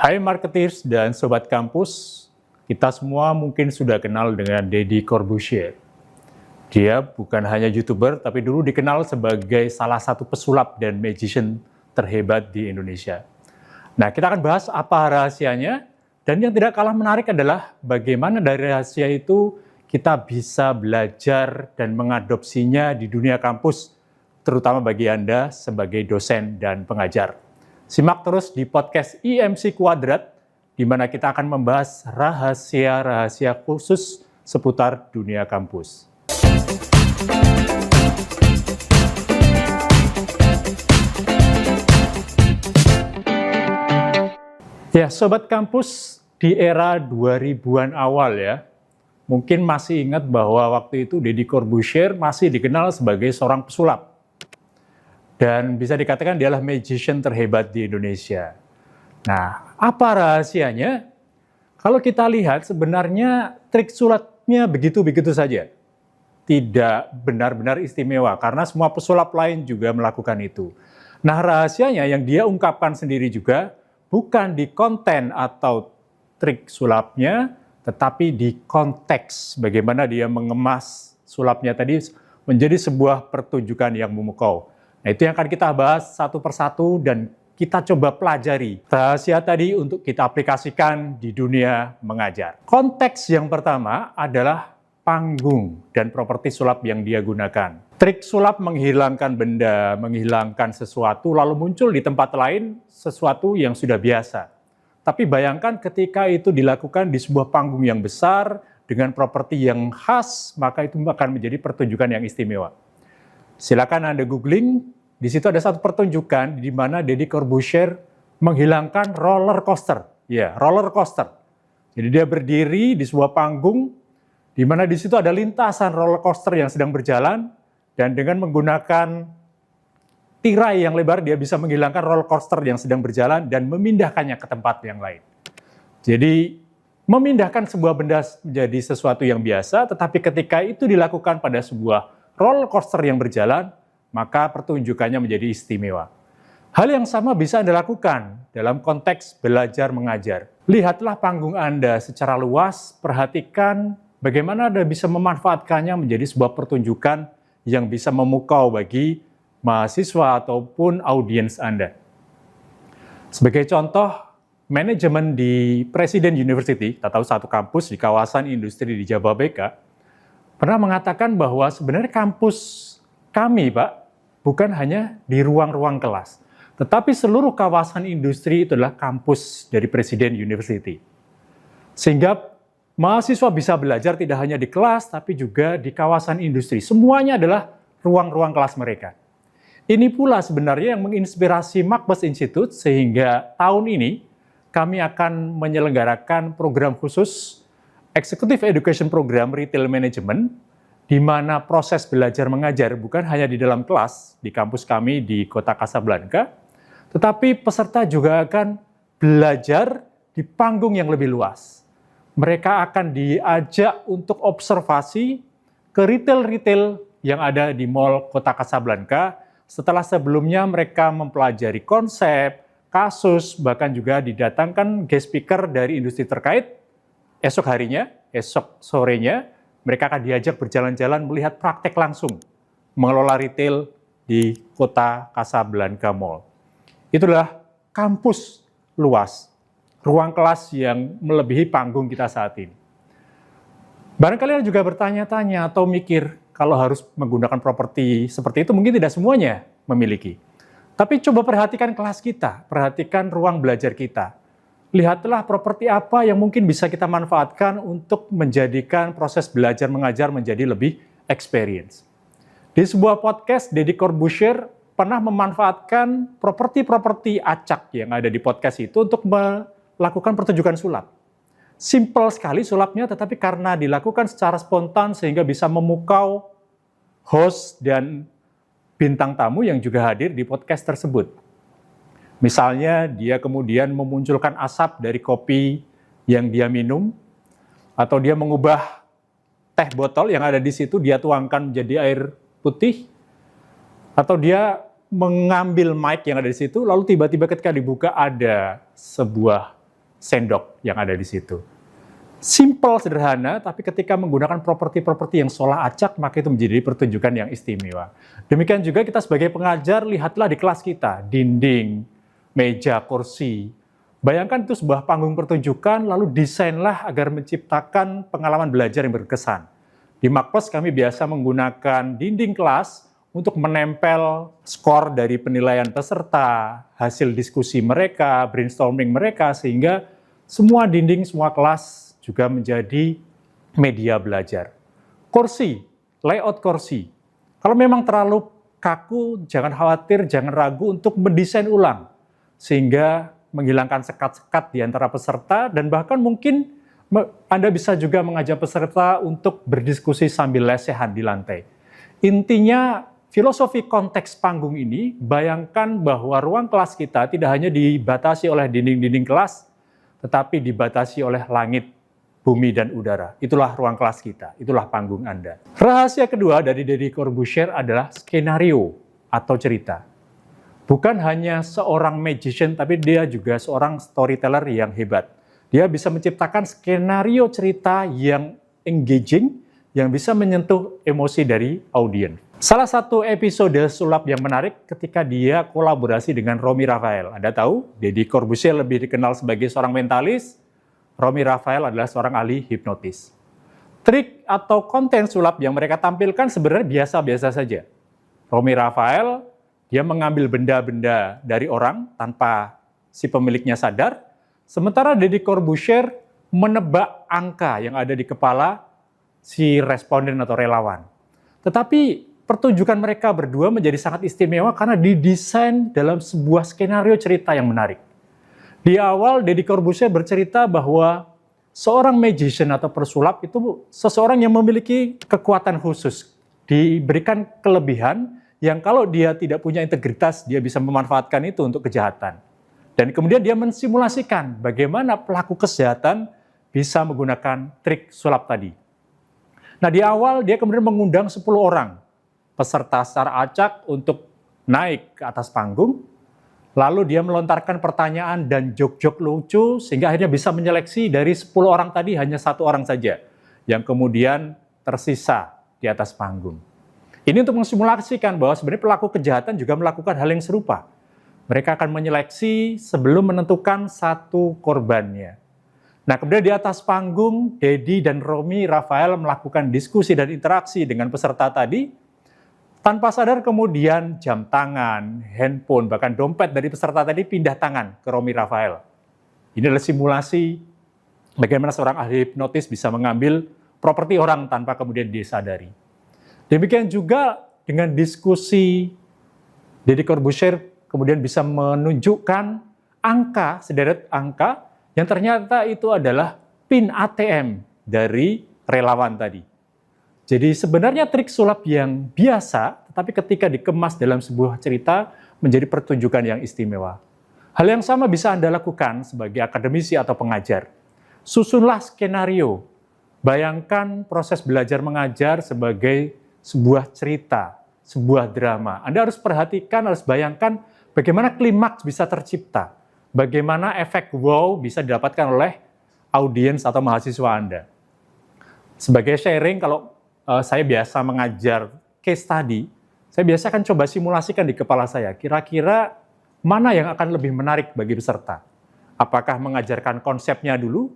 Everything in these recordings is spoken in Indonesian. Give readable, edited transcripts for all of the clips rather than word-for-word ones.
Hai marketeers dan sobat kampus, kita semua mungkin sudah kenal dengan Deddy Corbuzier. Dia bukan hanya YouTuber, tapi dulu dikenal sebagai salah satu pesulap dan magician terhebat di Indonesia. Nah, kita akan bahas apa rahasianya, dan yang tidak kalah menarik adalah bagaimana dari rahasia itu kita bisa belajar dan mengadopsinya di dunia kampus, terutama bagi Anda sebagai dosen dan pengajar. Simak terus di podcast IMC Kuadrat, di mana kita akan membahas rahasia-rahasia khusus seputar dunia kampus. Ya, sobat kampus, di era 2000-an awal ya, mungkin masih ingat bahwa waktu itu Deddy Corbuzier masih dikenal sebagai seorang pesulap. Dan bisa dikatakan dialah magician terhebat di Indonesia. Nah, apa rahasianya? Kalau kita lihat sebenarnya trik sulapnya begitu-begitu saja. Tidak benar-benar istimewa, karena semua pesulap lain juga melakukan itu. Nah, rahasianya yang dia ungkapkan sendiri juga bukan di konten atau trik sulapnya, tetapi di konteks bagaimana dia mengemas sulapnya tadi menjadi sebuah pertunjukan yang memukau. Nah, itu yang akan kita bahas satu persatu dan kita coba pelajari rahasia tadi untuk kita aplikasikan di dunia mengajar. Konteks yang pertama adalah panggung dan properti sulap yang dia gunakan. Trik sulap menghilangkan benda, menghilangkan sesuatu, lalu muncul di tempat lain sesuatu yang sudah biasa. Tapi bayangkan ketika itu dilakukan di sebuah panggung yang besar dengan properti yang khas, maka itu akan menjadi pertunjukan yang istimewa. Silakan Anda googling, di situ ada satu pertunjukan di mana Deddy Corbuzier menghilangkan roller coaster. Ya, roller coaster. Jadi dia berdiri di sebuah panggung, di mana di situ ada lintasan roller coaster yang sedang berjalan, dan dengan menggunakan tirai yang lebar, dia bisa menghilangkan roller coaster yang sedang berjalan dan memindahkannya ke tempat yang lain. Jadi, memindahkan sebuah benda menjadi sesuatu yang biasa, tetapi ketika itu dilakukan pada sebuah roller coaster yang berjalan, maka pertunjukannya menjadi istimewa. Hal yang sama bisa Anda lakukan dalam konteks belajar mengajar. Lihatlah panggung Anda secara luas, perhatikan bagaimana Anda bisa memanfaatkannya menjadi sebuah pertunjukan yang bisa memukau bagi mahasiswa ataupun audiens Anda. Sebagai contoh, manajemen di Presiden University, kita tahu satu kampus di kawasan industri di Jababeka, pernah mengatakan bahwa sebenarnya kampus kami, Pak, bukan hanya di ruang-ruang kelas, tetapi seluruh kawasan industri itu adalah kampus dari Presiden University. Sehingga mahasiswa bisa belajar tidak hanya di kelas, tapi juga di kawasan industri. Semuanya adalah ruang-ruang kelas mereka. Ini pula sebenarnya yang menginspirasi Makbas Institute, sehingga tahun ini kami akan menyelenggarakan program khusus Executive Education Program Retail Management, di mana proses belajar mengajar bukan hanya di dalam kelas di kampus kami di Kota Kasablanka, tetapi peserta juga akan belajar di panggung yang lebih luas. Mereka akan diajak untuk observasi ke retail-retail yang ada di Mall Kota Kasablanka, setelah sebelumnya mereka mempelajari konsep, kasus, bahkan juga didatangkan guest speaker dari industri terkait. Esok harinya, esok sorenya, mereka akan diajak berjalan-jalan melihat praktek langsung mengelola retail di Kota Kasablanka Mall. Itulah kampus luas, ruang kelas yang melebihi panggung kita saat ini. Barangkali Anda juga bertanya-tanya atau mikir, kalau harus menggunakan properti seperti itu mungkin tidak semuanya memiliki. Tapi coba perhatikan kelas kita, perhatikan ruang belajar kita. Lihatlah properti apa yang mungkin bisa kita manfaatkan untuk menjadikan proses belajar mengajar menjadi lebih experience. Di sebuah podcast, Deddy Corbuzier pernah memanfaatkan properti-properti acak yang ada di podcast itu untuk melakukan pertunjukan sulap. Simple sekali sulapnya, tetapi karena dilakukan secara spontan sehingga bisa memukau host dan bintang tamu yang juga hadir di podcast tersebut. Misalnya dia kemudian memunculkan asap dari kopi yang dia minum, atau dia mengubah teh botol yang ada di situ, dia tuangkan menjadi air putih, atau dia mengambil mic yang ada di situ, lalu tiba-tiba ketika dibuka ada sebuah sendok yang ada di situ. Simple, sederhana, tapi ketika menggunakan properti-properti yang seolah acak, maka itu menjadi pertunjukan yang istimewa. Demikian juga kita sebagai pengajar, lihatlah di kelas kita, dinding, meja, kursi. Bayangkan itu sebuah panggung pertunjukan, lalu desainlah agar menciptakan pengalaman belajar yang berkesan. Di Makpes kami biasa menggunakan dinding kelas untuk menempel skor dari penilaian peserta, hasil diskusi mereka, brainstorming mereka, sehingga semua dinding, semua kelas juga menjadi media belajar. Kursi, layout kursi. Kalau memang terlalu kaku, jangan khawatir, jangan ragu untuk mendesain ulang. Sehingga menghilangkan sekat-sekat di antara peserta, dan bahkan mungkin Anda bisa juga mengajak peserta untuk berdiskusi sambil lesehan di lantai. Intinya, filosofi konteks panggung ini, bayangkan bahwa ruang kelas kita tidak hanya dibatasi oleh dinding-dinding kelas, tetapi dibatasi oleh langit, bumi, dan udara. Itulah ruang kelas kita, itulah panggung Anda. Rahasia kedua dari Deddy Corbuzier adalah skenario atau cerita. Bukan hanya seorang magician, tapi dia juga seorang storyteller yang hebat. Dia bisa menciptakan skenario cerita yang engaging, yang bisa menyentuh emosi dari audiens. Salah satu episode sulap yang menarik ketika dia kolaborasi dengan Romy Rafael. Anda tahu, Deddy Corbuzier lebih dikenal sebagai seorang mentalis, Romy Rafael adalah seorang ahli hipnotis. Trik atau konten sulap yang mereka tampilkan sebenarnya biasa-biasa saja. Romy Rafael, dia mengambil benda-benda dari orang tanpa si pemiliknya sadar, sementara Deddy Corbuzier menebak angka yang ada di kepala si responden atau relawan. Tetapi pertunjukan mereka berdua menjadi sangat istimewa karena didesain dalam sebuah skenario cerita yang menarik. Di awal, Deddy Corbuzier bercerita bahwa seorang magician atau pesulap itu seseorang yang memiliki kekuatan khusus, diberikan kelebihan yang kalau dia tidak punya integritas, dia bisa memanfaatkan itu untuk kejahatan. Dan kemudian dia mensimulasikan bagaimana pelaku kejahatan bisa menggunakan trik sulap tadi. Nah, di awal dia kemudian mengundang 10 orang peserta secara acak untuk naik ke atas panggung. Lalu dia melontarkan pertanyaan dan jok-jok lucu sehingga akhirnya bisa menyeleksi dari 10 orang tadi hanya 1 orang saja yang kemudian tersisa di atas panggung. Ini untuk mensimulasikan bahwa sebenarnya pelaku kejahatan juga melakukan hal yang serupa. Mereka akan menyeleksi sebelum menentukan satu korbannya. Nah, kemudian di atas panggung, Deddy dan Romy Rafael melakukan diskusi dan interaksi dengan peserta tadi. Tanpa sadar kemudian jam tangan, handphone, bahkan dompet dari peserta tadi pindah tangan ke Romy Rafael. Ini adalah simulasi bagaimana seorang ahli hipnotis bisa mengambil properti orang tanpa kemudian disadari. Demikian juga dengan diskusi, Deddy Corbuzier kemudian bisa menunjukkan angka, sederet angka, yang ternyata itu adalah PIN ATM dari relawan tadi. Jadi sebenarnya trik sulap yang biasa, tetapi ketika dikemas dalam sebuah cerita menjadi pertunjukan yang istimewa. Hal yang sama bisa Anda lakukan sebagai akademisi atau pengajar. Susunlah skenario. Bayangkan proses belajar mengajar sebagai sebuah cerita, sebuah drama. Anda harus perhatikan, harus bayangkan bagaimana klimaks bisa tercipta. Bagaimana efek wow bisa didapatkan oleh audiens atau mahasiswa Anda. Sebagai sharing, kalau saya biasa mengajar case study, saya biasa akan coba simulasikan di kepala saya, kira-kira mana yang akan lebih menarik bagi peserta. Apakah mengajarkan konsepnya dulu,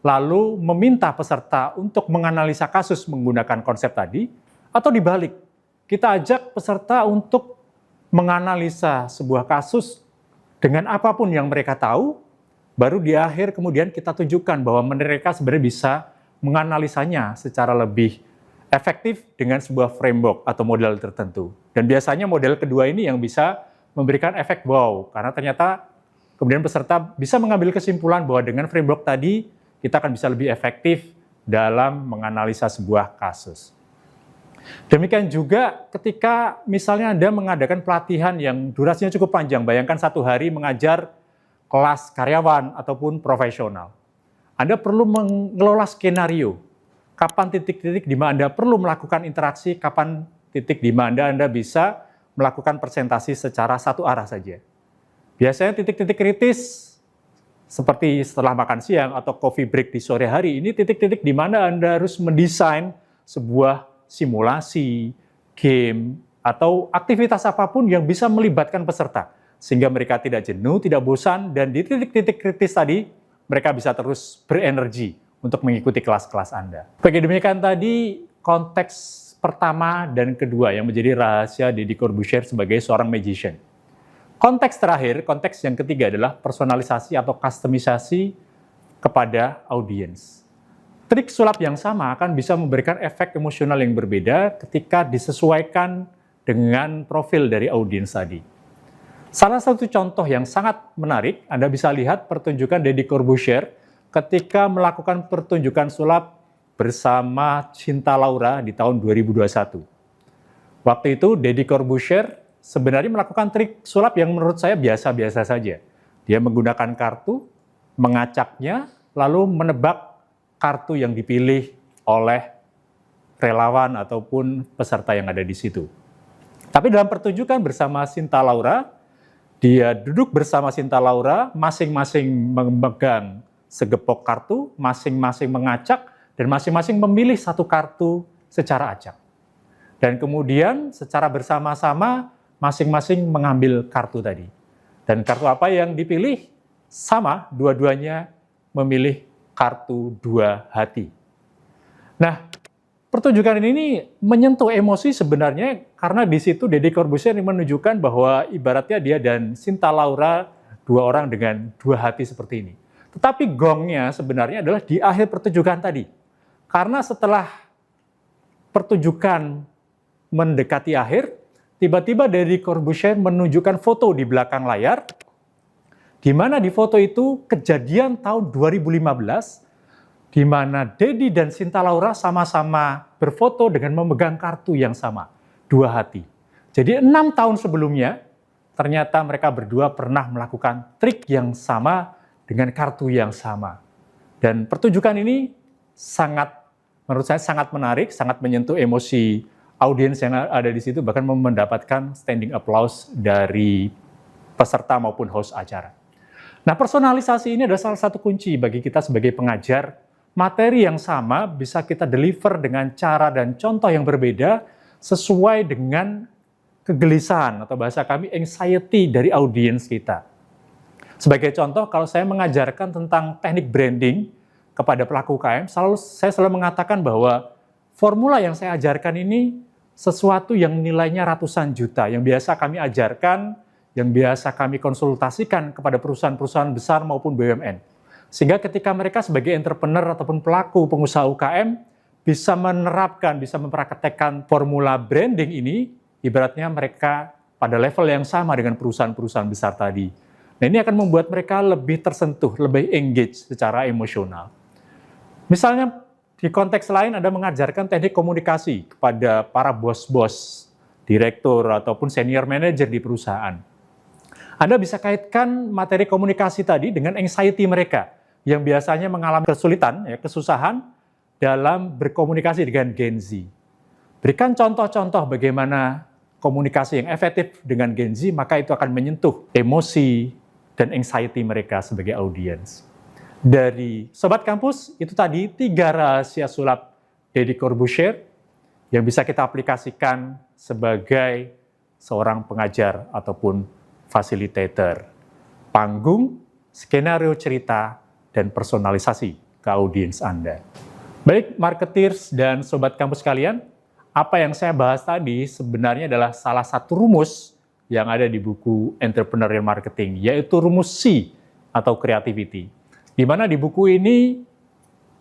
lalu meminta peserta untuk menganalisa kasus menggunakan konsep tadi, atau dibalik, kita ajak peserta untuk menganalisa sebuah kasus dengan apapun yang mereka tahu, baru di akhir kemudian kita tunjukkan bahwa mereka sebenarnya bisa menganalisanya secara lebih efektif dengan sebuah framework atau model tertentu. Dan biasanya model kedua ini yang bisa memberikan efek wow, karena ternyata kemudian peserta bisa mengambil kesimpulan bahwa dengan framework tadi, kita akan bisa lebih efektif dalam menganalisa sebuah kasus. Demikian juga ketika misalnya Anda mengadakan pelatihan yang durasinya cukup panjang, bayangkan 1 hari mengajar kelas karyawan ataupun profesional. Anda perlu mengelola skenario. Kapan titik-titik di mana Anda perlu melakukan interaksi, kapan titik di mana Anda bisa melakukan presentasi secara satu arah saja. Biasanya titik-titik kritis seperti setelah makan siang atau coffee break di sore hari, ini titik-titik di mana Anda harus mendesain sebuah simulasi, game, atau aktivitas apapun yang bisa melibatkan peserta. Sehingga mereka tidak jenuh, tidak bosan, dan di titik-titik kritis tadi, mereka bisa terus berenergi untuk mengikuti kelas-kelas Anda. Bagi demikian tadi, konteks pertama dan kedua yang menjadi rahasia Deddy Corbuzier sebagai seorang magician. Konteks terakhir, konteks yang ketiga adalah personalisasi atau kustomisasi kepada audiens. Trik sulap yang sama akan bisa memberikan efek emosional yang berbeda ketika disesuaikan dengan profil dari audiens tadi. Salah satu contoh yang sangat menarik, Anda bisa lihat pertunjukan Deddy Corbuzier ketika melakukan pertunjukan sulap bersama Cinta Laura di tahun 2021. Waktu itu Deddy Corbuzier sebenarnya melakukan trik sulap yang menurut saya biasa-biasa saja. Dia menggunakan kartu, mengacaknya, lalu menebak kartu yang dipilih oleh relawan ataupun peserta yang ada di situ. Tapi dalam pertunjukan bersama Cinta Laura, dia duduk bersama Cinta Laura, masing-masing memegang segepok kartu, masing-masing mengacak, dan masing-masing memilih satu kartu secara acak. Dan kemudian secara bersama-sama, masing-masing mengambil kartu tadi. Dan kartu apa yang dipilih? Sama, dua-duanya memilih kartu dua hati. Nah, pertunjukan ini menyentuh emosi sebenarnya karena di situ Deddy Corbuzier menunjukkan bahwa ibaratnya dia dan Cinta Laura dua orang dengan dua hati seperti ini. Tetapi gongnya sebenarnya adalah di akhir pertunjukan tadi. Karena setelah pertunjukan mendekati akhir, tiba-tiba Deddy Corbuzier menunjukkan foto di belakang layar, di mana di foto itu kejadian tahun 2015, di mana Deddy dan Cinta Laura sama-sama berfoto dengan memegang kartu yang sama, dua hati. Jadi 6 tahun sebelumnya, ternyata mereka berdua pernah melakukan trik yang sama dengan kartu yang sama. Dan pertunjukan ini menurut saya sangat menarik, sangat menyentuh emosi audiens yang ada di situ, bahkan mendapatkan standing applause dari peserta maupun host acara. Nah, personalisasi ini adalah salah satu kunci bagi kita sebagai pengajar. Materi yang sama bisa kita deliver dengan cara dan contoh yang berbeda sesuai dengan kegelisahan atau bahasa kami anxiety dari audiens kita. Sebagai contoh, kalau saya mengajarkan tentang teknik branding kepada pelaku UKM, saya selalu mengatakan bahwa formula yang saya ajarkan ini sesuatu yang nilainya ratusan juta, yang biasa kami ajarkan, yang biasa kami konsultasikan kepada perusahaan-perusahaan besar maupun BUMN. Sehingga ketika mereka sebagai entrepreneur ataupun pelaku pengusaha UKM bisa menerapkan, bisa mempraktekkan formula branding ini, ibaratnya mereka pada level yang sama dengan perusahaan-perusahaan besar tadi. Nah, ini akan membuat mereka lebih tersentuh, lebih engage secara emosional. Misalnya, di konteks lain Anda mengajarkan teknik komunikasi kepada para bos-bos, direktur, ataupun senior manager di perusahaan. Anda bisa kaitkan materi komunikasi tadi dengan anxiety mereka, yang biasanya mengalami kesulitan, kesusahan dalam berkomunikasi dengan Gen Z. Berikan contoh-contoh bagaimana komunikasi yang efektif dengan Gen Z, maka itu akan menyentuh emosi dan anxiety mereka sebagai audiens. Dari Sobat Kampus, itu tadi 3 rahasia sulap Deddy Corbuzier yang bisa kita aplikasikan sebagai seorang pengajar ataupun facilitator. Panggung, skenario cerita, dan personalisasi ke audiens Anda. Baik, marketers dan Sobat Kampus kalian, apa yang saya bahas tadi sebenarnya adalah salah satu rumus yang ada di buku Entrepreneurial Marketing, yaitu rumus C atau creativity. Di mana di buku ini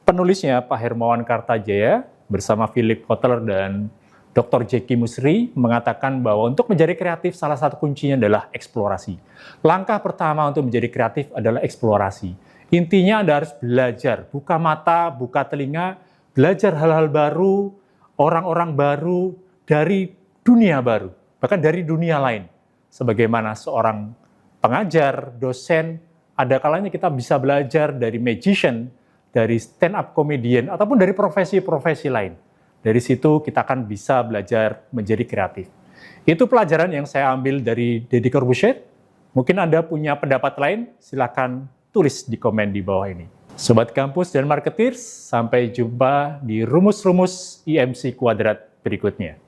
penulisnya Pak Hermawan Kartajaya bersama Philip Kotler dan Dr. Jeki Musri mengatakan bahwa untuk menjadi kreatif salah satu kuncinya adalah eksplorasi. Langkah pertama untuk menjadi kreatif adalah eksplorasi. Intinya Anda harus belajar, buka mata, buka telinga, belajar hal-hal baru, orang-orang baru, dari dunia baru, bahkan dari dunia lain. Sebagaimana seorang pengajar, dosen, ada kalanya kita bisa belajar dari magician, dari stand-up comedian, ataupun dari profesi-profesi lain. Dari situ kita akan bisa belajar menjadi kreatif. Itu pelajaran yang saya ambil dari Deddy Corbuzier. Mungkin Anda punya pendapat lain, silakan tulis di komen di bawah ini. Sobat Kampus dan Marketeers, sampai jumpa di rumus-rumus IMC Kuadrat berikutnya.